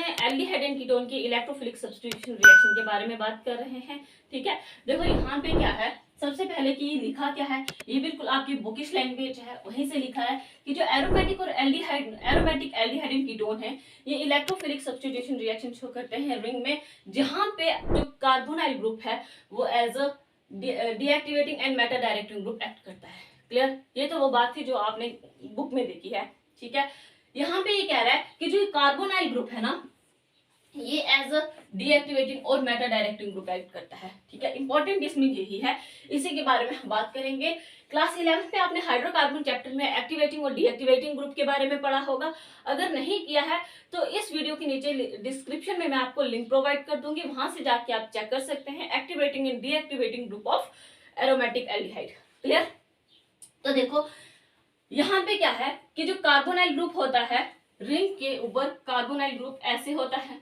रहे हैं aldehyde and ketone की इलेक्ट्रोफिलिक सब्स्टिट्यूशन रिएक्शन के बारे में बात कर रहे हैं। ठीक है, देखो यहाँ पे क्या है, सबसे पहले कि लिखा क्या है, ये बिल्कुल आपकी बुकिश लैंग्वेज है, वहीं से लिखा है कि जो एरोमेटिक और एरोमेटिक एल्डिहाइड एंड कीटोन है, ये इलेक्ट्रोफिलिक सब्स्टिट्यूशन रिएक्शन शो करते हैं रिंग में, जहां पे जो कार्बोनाइल ग्रुप है वो as a deactivating and meta directing group act करता है। क्लियर, ये तो वो बात थी जो आपने बुक में देखी है। ठीक है, यहाँ पे ये कह रहा है कि जो कार्बोनाइल ग्रुप है ना, ये एज अ डीएक्टिवेटिंग और मेटा डायरेक्टिंग ग्रुप एक्ट करता है। ठीक है, इंपॉर्टेंट इसमें यही है, इसी के बारे में हम बात करेंगे। क्लास 11 में आपने हाइड्रोकार्बन चैप्टर में एक्टिवेटिंग और डीएक्टिवेटिंग ग्रुप के बारे में पढ़ा होगा। अगर नहीं किया है तो इस वीडियो के नीचे डिस्क्रिप्शन में मैं आपको लिंक प्रोवाइड कर दूंगी, वहां से जाके आप चेक कर सकते हैं activating and deactivating group of aromatic aldehyde. Clear, तो देखो यहाँ पे क्या है कि जो कार्बोनाइल ग्रुप होता है, रिंग के ऊपर कार्बोनाइल ग्रुप ऐसे होता है।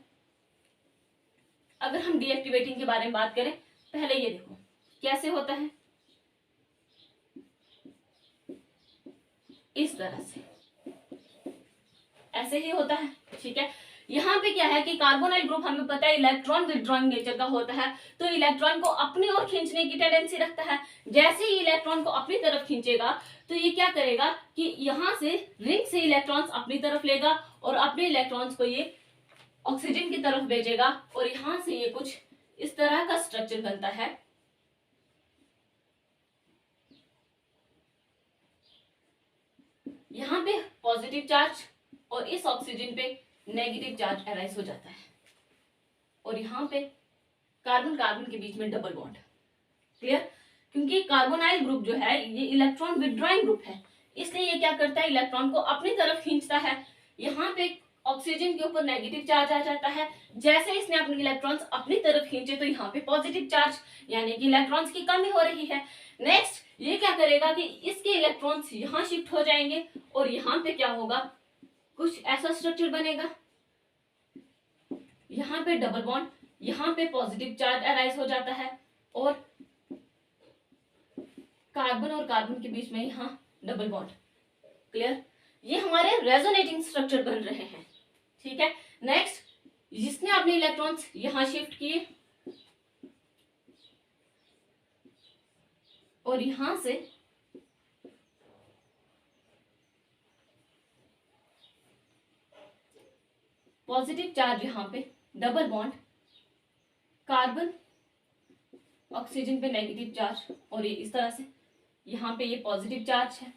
अगर हम डीएक्टिवेटिंग के बारे में बात करें, पहले ये देखो कैसे होता है, इस तरह से, ऐसे ही होता है। ठीक है, यहाँ पे क्या है कि कार्बोनाइल ग्रुप हमें पता है इलेक्ट्रॉन विड्रॉइंग नेचर का होता है, तो इलेक्ट्रॉन को अपनी ओर खींचने की टेंडेंसी रखता है। जैसे ही इलेक्ट्रॉन को अपनी तरफ खींचेगा तो ये क्या करेगा कि यहाँ से रिंग से इलेक्ट्रॉन्स अपनी तरफ लेगा और अपने इलेक्ट्रॉन्स को ये ऑक्सीजन की तरफ भेजेगा, और यहां से ये कुछ इस तरह का स्ट्रक्चर बनता है। यहाँ पे पॉजिटिव चार्ज और इस ऑक्सीजन पे नेगेटिव चार्ज अराइज हो जाता है, और यहाँ पे कार्बन कार्बन के बीच में डबल बॉन्ड। क्लियर, क्योंकि कार्बोनाइल ग्रुप जो है ये इलेक्ट्रॉन विड्रॉइंग ग्रुप है, इसलिए ये क्या करता है, इलेक्ट्रॉन को अपनी तरफ खींचता है। यहाँ पे ऑक्सीजन के ऊपर नेगेटिव चार्ज आ जाता है, जैसे इसने अपने इलेक्ट्रॉन्स अपनी तरफ खींचे तो यहाँ पे पॉजिटिव चार्ज, यानी कि इलेक्ट्रॉन्स की कमी हो रही है। नेक्स्ट ये क्या करेगा कि इसके इलेक्ट्रॉन्स यहाँ शिफ्ट हो जाएंगे, और यहाँ पे क्या होगा, कुछ ऐसा स्ट्रक्चर बनेगा, यहाँ पे डबल बॉन्ड, यहाँ पे पॉजिटिव चार्ज अराइज हो जाता है, और कार्बन और कार्बन के बीच में यहाँ डबल बॉन्ड। क्लियर, ये हमारे रेजोनेटिंग स्ट्रक्चर बन रहे हैं। ठीक है, नेक्स्ट जिसने अपने इलेक्ट्रॉन्स यहां शिफ्ट किए और यहां से पॉजिटिव चार्ज, यहां पे डबल बॉन्ड, कार्बन ऑक्सीजन पे नेगेटिव चार्ज, और ये इस तरह से यहाँ पे ये पॉजिटिव चार्ज है।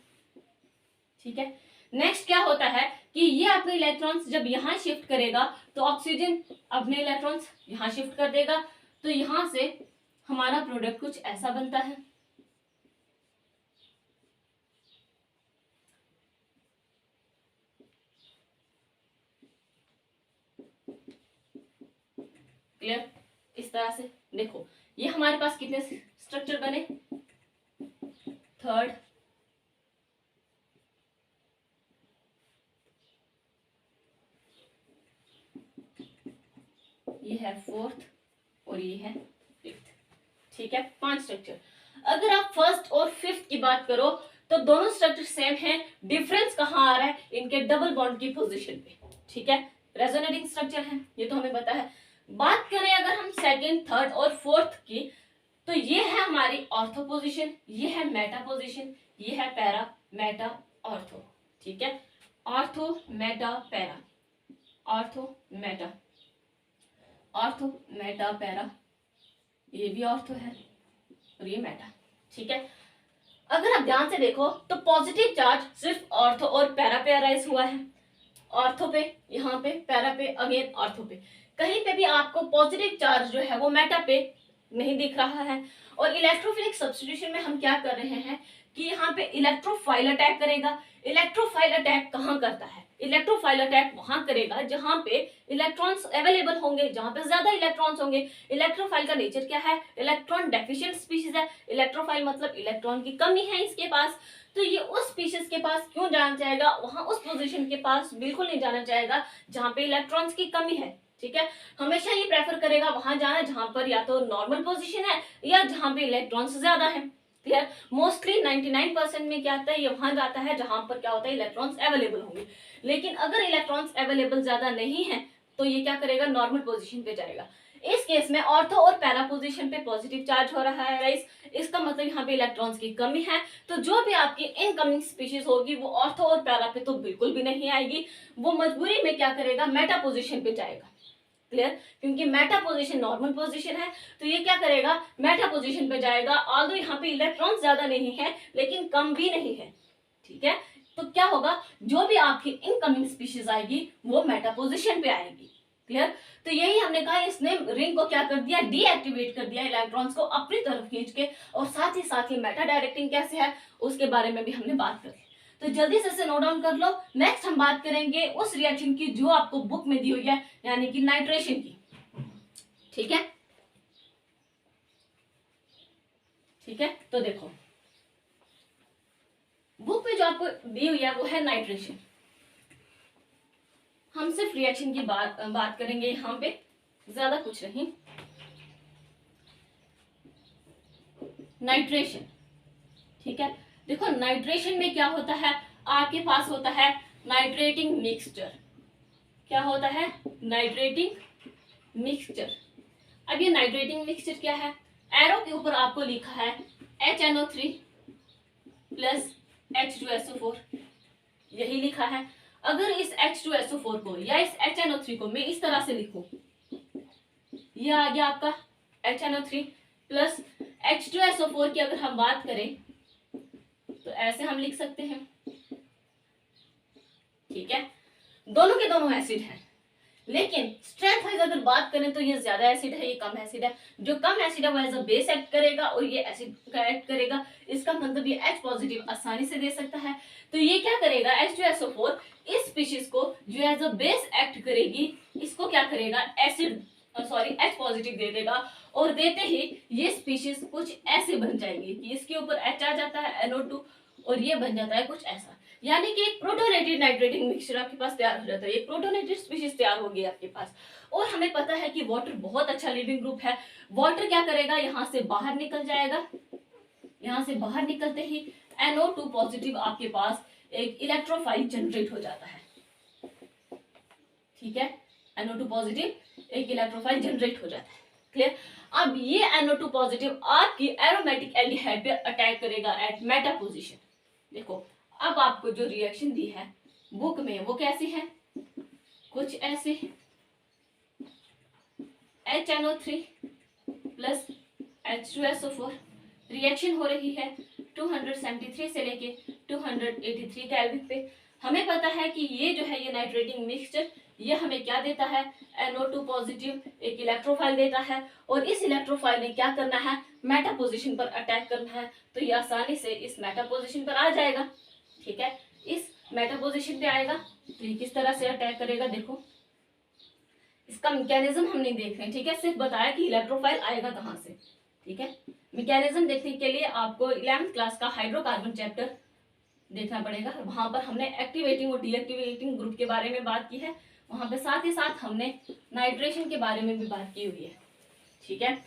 ठीक है, नेक्स्ट क्या होता है कि ये अपने इलेक्ट्रॉन्स जब यहाँ शिफ्ट करेगा तो ऑक्सीजन अपने इलेक्ट्रॉन्स यहाँ शिफ्ट कर देगा, तो यहाँ से हमारा प्रोडक्ट कुछ ऐसा बनता है। क्लियर, इस तरह से देखो ये हमारे पास कितने स्ट्रक्चर बने, थर्ड, ये है फोर्थ, और ये है फिफ्थ। ठीक है, 5 स्ट्रक्चर। अगर आप फर्स्ट और फिफ्थ की बात करो तो दोनों स्ट्रक्चर सेम है, डिफरेंस कहाँ आ रहा है, इनके डबल बॉन्ड की पोजीशन पे। ठीक है, रेजोनेटिंग स्ट्रक्चर है, ये तो हमें पता है। बात करें अगर हम सेकंड, थर्ड और फोर्थ की, तो ये है हमारी ऑर्थो पोजीशन, ये है मेटा पोजीशन, ये है पैरा, मेटा, ऑर्थो। ठीक है, ortho, Meta, para, ortho, Meta, ortho, Meta, para, ये भी ऑर्थो है और ये मेटा। ठीक है, अगर आप ध्यान से देखो तो पॉजिटिव चार्ज सिर्फ ऑर्थो और पैरा पे अराइज हुआ है, ऑर्थो पे, यहाँ पे, पैरा पे, अगेन ऑर्थो पे। कहीं पे भी आपको पॉजिटिव चार्ज जो है वो मेटा पे नहीं दिख रहा है। और इलेक्ट्रोफिलिक सब्स्टिट्यूशन में हम क्या कर रहे हैं कि यहाँ पे इलेक्ट्रोफाइल अटैक करेगा। इलेक्ट्रोफाइल अटैक कहाँ करता है, इलेक्ट्रोफाइल अटैक वहां करेगा जहां पे इलेक्ट्रॉन्स अवेलेबल होंगे, जहां पे ज्यादा इलेक्ट्रॉन्स होंगे। इलेक्ट्रोफाइल का नेचर क्या है, इलेक्ट्रॉन डेफिशिएंट स्पीशीज है। इलेक्ट्रोफाइल मतलब इलेक्ट्रॉन की कमी है इसके पास, तो ये उस स्पीशीज के पास क्यों जाना चाहेगा, वहां उस पोजीशन के पास बिल्कुल नहीं जाना चाहेगा जहां पे इलेक्ट्रॉन्स की कमी है। ठीक है, हमेशा ये प्रेफर करेगा वहां जाना जहां पर या तो नॉर्मल पोजीशन है या जहां पे इलेक्ट्रॉन्स ज्यादा है। क्लियर, मोस्टली 99% में क्या आता है, ये वहां जाता है जहां पर क्या होता है, इलेक्ट्रॉन्स अवेलेबल होंगे। लेकिन अगर इलेक्ट्रॉन्स अवेलेबल ज्यादा नहीं है तो ये क्या करेगा, नॉर्मल पोजीशन पे जाएगा। इस केस में ऑर्थो और पैरा पोजीशन पे पॉजिटिव चार्ज हो रहा है गाइस, इसका मतलब यहाँ पे इलेक्ट्रॉन्स की कमी है। तो जो भी आपकी इनकमिंग स्पीशीज होगी वो ऑर्थो और पैरा पे तो बिल्कुल भी नहीं आएगी, वो मजबूरी में क्या करेगा, मेटा पोजीशन पे जाएगा। क्लियर, क्योंकि मेटा पोजीशन नॉर्मल पोजीशन है, तो ये क्या करेगा, मेटा पोजीशन पे जाएगा। ऑल्दो यहाँ पे इलेक्ट्रॉन ज्यादा नहीं है लेकिन कम भी नहीं है, ठीक है। तो क्या होगा, जो भी आपकी इनकमिंग स्पीशीज आएगी वो मेटा पोजीशन पे आएगी। क्लियर, तो यही हमने कहा, इसने रिंग को क्या कर दिया, डीएक्टिवेट कर दिया, इलेक्ट्रॉन्स को अपनी तरफ खींच के, और साथ ही मेटा डायरेक्टिंग कैसे है उसके बारे में भी हमने बात कर ली। तो जल्दी से इसे नोट डाउन कर लो। नेक्स्ट हम बात करेंगे उस रिएक्शन की जो आपको बुक में दी हुई है, यानी कि नाइट्रेशन की, ठीक है। ठीक है, तो देखो बुक में जो आपको दी हुई है वो है नाइट्रेशन। हम सिर्फ रिएक्शन की बात करेंगे यहाँ पे, ज्यादा कुछ नहीं। नाइट्रेशन, ठीक है। देखो नाइट्रेशन में क्या होता है, आपके पास होता है नाइट्रेटिंग मिक्सचर। क्या होता है, नाइट्रेटिंग मिक्सचर। अब ये नाइट्रेटिंग मिक्सचर क्या है, एरो के ऊपर आपको लिखा है HNO3 प्लस H2SO4, यही लिखा है। अगर इस H2SO4 को या इस HNO3 को मैं इस तरह से लिखूं, यह आ गया आपका HNO3 प्लस H2SO4 की अगर हम बात करें तो ऐसे हम लिख सकते हैं, ठीक है। दोनों के दोनों एसिड हैं, लेकिन स्ट्रेंथ वाइज अगर बात करें तो ये ज्यादा एसिड है, ये कम एसिड है। जो कम एसिड है वो एज अ बेस एक्ट करेगा और ये एसिड का एक्ट करेगा। इसका मतलब ये H पॉजिटिव आसानी से दे सकता है। तो ये क्या करेगा, H2SO4 इस स्पीशीज को जो एज अ बेस एक्ट करेगी, इसको क्या करेगा, H पॉजिटिव दे देगा, और देते ही ये स्पीशीज कुछ ऐसे बन जाएंगे कि इसके ऊपर H आ जाता है NO2 और ये बन जाता है कुछ ऐसा, यानी कि एक प्रोटोनेटेड नाइट्रेटिंग मिक्सचर आपके पास तैयार हो जाता है। एक प्रोटोनेटेड स्पीशीज तैयार हो गई आपके पास। और हमें पता है कि वाटर बहुत अच्छा लिविंग ग्रुप है। वाटर क्या करेगा, यहाँ से बाहर निकल जाएगा। यहाँ से बाहर निकलते ही NO2 पॉजिटिव आपके पास एक इलेक्ट्रोफाइल जनरेट हो जाता है, ठीक है। NO2 पॉजिटिव एक इलेक्ट्रोफाइल जनरेट हो जाता है। क्लियर, अब ये NO2 पॉजिटिव आपकी एरोमेटिक एल्डिहाइड पे अटैक करेगा एट मेटा पोजीशन। देखो अब आपको जो रिएक्शन दी है बुक में वो कैसी है, कुछ ऐसे, HNO3 प्लस H2SO4 रिएक्शन हो रही है 273 से लेके 283 केल्विन पे। हमें पता है कि ये जो है, ये नाइट्रेटिंग मिक्सचर, ये हमें क्या देता है, NO2 पॉजिटिव एक इलेक्ट्रोफाइल देता है, और इस इलेक्ट्रोफाइल ने क्या करना है, मेटा पोजीशन पर अटैक करना है। तो ये आसानी से इस मेटा पोजीशन पर आ जाएगा, ठीक है। इस मेटा पोजीशन पे आएगा तो ये किस तरह से अटैक करेगा, देखो इसका मैकेनिज्म हम नहीं देख रहे हैं, ठीक है। सिर्फ बताया कि इलेक्ट्रोफाइल आएगा कहाँ से, ठीक है। मैकेनिज्म देखने के लिए आपको 11th क्लास का हाइड्रोकार्बन चैप्टर देखना पड़ेगा। वहां पर हमने एक्टिवेटिंग और डीएक्टिवेटिंग ग्रुप के बारे में बात की है। वहां पे साथ ही साथ हमने नाइट्रेशन के बारे में भी बात की हुई है, ठीक है।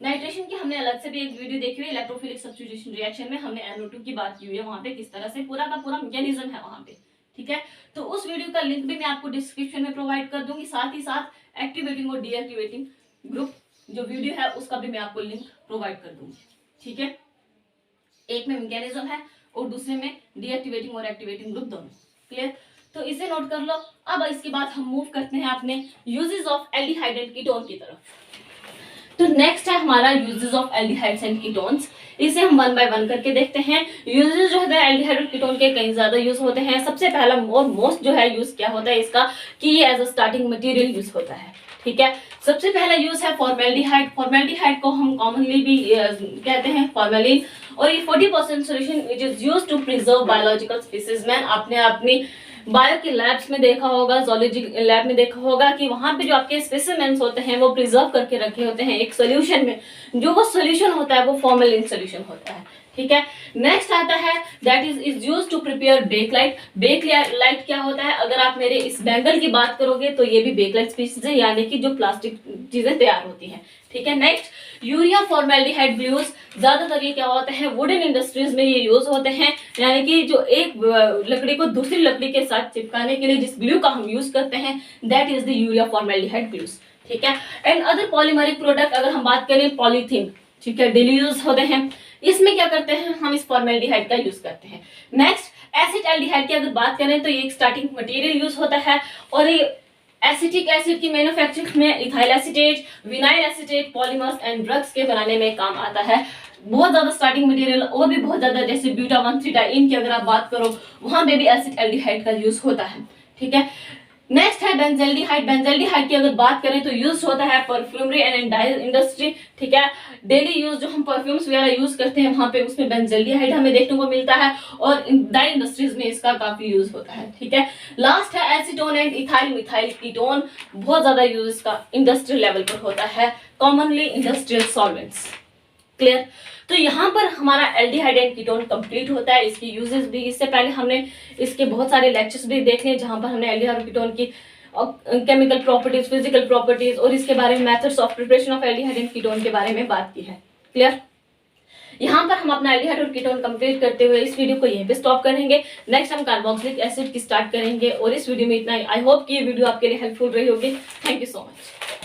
नाइट्रेशन की हमने अलग से भी एक वीडियो देखी हुई है, इलेक्ट्रोफिलिक सब्स्टिट्यूशन रिएक्शन में हमने NO2 की बात की हुई है, वहां पे किस तरह से पूरा का पूरा मैकेनिज्म है वहां पे, ठीक है। तो उस वीडियो का लिंक भी मैं आपको डिस्क्रिप्शन में प्रोवाइड कर दूंगी। साथ ही साथ एक्टिवेटिंग और डीएक्टिवेटिंग ग्रुप जो वीडियो है उसका भी मैं आपको लिंक प्रोवाइड कर दूंगी, ठीक है। एक में मैकेनिज्म है और दूसरे में डीएक्टिवेटिंग और एक्टिवेटिंग ग्रुप दोनों। क्लियर, तो इसे नोट कर लो। अब इसके बाद हम मूव करते हैं अपने uses of aldehyde and ketone की तरफ। तो नेक्स्ट है हमारा uses of aldehydes and ketones. इसे हम वन बाय वन करके देखते हैं। यूजेस जो है एल्डिहाइड और कीटोन के कई ज्यादा यूज होते हैं। सबसे पहला और मोस्ट जो है यूज क्या होता है इसका, कि ये as a starting material use होता है, ठीक है। सबसे पहला यूज है फॉर्मेल्डिहाइड। फॉर्मेल्डिहाइड को हम कॉमनली भी कहते हैं फॉर्मेलिन, और ये 40% solution which is used to preserve biological species. आपने अपनी बायो के लैब्स में देखा होगा, जोलॉजी लैब में देखा होगा कि वहां पे जो आपके स्पेसिमेंस होते हैं वो प्रिजर्व करके रखे होते हैं एक सॉल्यूशन में। जो वो सॉल्यूशन होता है वो फॉर्मेलिन सॉल्यूशन होता है, ठीक है। नेक्स्ट आता है that is used to prepare Bakelite. Bakelite क्या होता है, अगर आप मेरे इस बैंगल की बात करोगे तो ये भी बेकलाइट स्पीशीज है, यानी कि जो प्लास्टिक चीजें तैयार होती हैं। ठीक है, नेक्स्ट यूरिया फॉर्मेल्डिहाइड ग्लूज, ज्यादातर ये क्या होते हैं वुडन इंडस्ट्रीज में ये यूज होते हैं, यानी कि जो एक लकड़ी को दूसरी लकड़ी के साथ चिपकाने के लिए जिस ग्लू का हम यूज करते हैं that is the urea formaldehyde glues. ठीक है, एंड अदर पॉलीमरिक प्रोडक्ट अगर हम बात करें पॉलीथीन, ठीक है, डेली यूज होते हैं, इसमें क्या करते हैं हम इस फॉर्मेल्डिहाइड का यूज करते हैं। नेक्स्ट एसिटाल्डिहाइड की अगर बात करें तो ये एक स्टार्टिंग मटेरियल यूज होता है और ये एसिटिक एसिड की मैन्युफैक्चरिंग में ethyl acetate, vinyl acetate, polymers and drugs के बनाने में काम आता है। बहुत ज्यादा स्टार्टिंग मटेरियल और भी बहुत ज्यादा, जैसे ब्यूटा 1,3-डाइन की अगर आप बात करो वहां पे भी एसिटाल्डिहाइड का यूज होता है। ठीक है, नेक्स्ट है बेंजल्डिहाइड। बेंजल्डिहाइड की अगर बात करें तो यूज होता है परफ्यूमरी एंड डाई इंडस्ट्री। ठीक है, डेली यूज जो हम परफ्यूम्स वगैरह यूज करते हैं वहां पे उसमें बेंजल्डिहाइड हमें देखने को मिलता है और डाई इंडस्ट्रीज में इसका काफी यूज होता है। ठीक है, लास्ट है acetone and ethyl methyl ketone, बहुत ज्यादा यूज इसका इंडस्ट्रियल लेवल पर होता है, कॉमनली इंडस्ट्रियल सॉल्वेंट्स। क्लियर, तो यहाँ पर हमारा एल्डिहाइड एंड कीटोन कंप्लीट होता है। इसकी यूजेस भी, इससे पहले हमने इसके बहुत सारे लेक्चर्स भी देखे जहां पर हमने एल्डिहाइड और कीटोन की केमिकल प्रॉपर्टीज, फिजिकल प्रॉपर्टीज और इसके बारे में methods of preparation of aldehyde and ketone के बारे में बात की है। क्लियर, यहाँ पर हम अपना एल्डिहाइड और कीटोन कंप्लीट करते हुए इस वीडियो को यहीं पे स्टॉप करेंगे। नेक्स्ट हम कार्बोक्सिलिक एसिड की स्टार्ट करेंगे और इस वीडियो में इतना ही। आई होप कि ये वीडियो आपके लिए हेल्पफुल रही होगी। Thank you so much.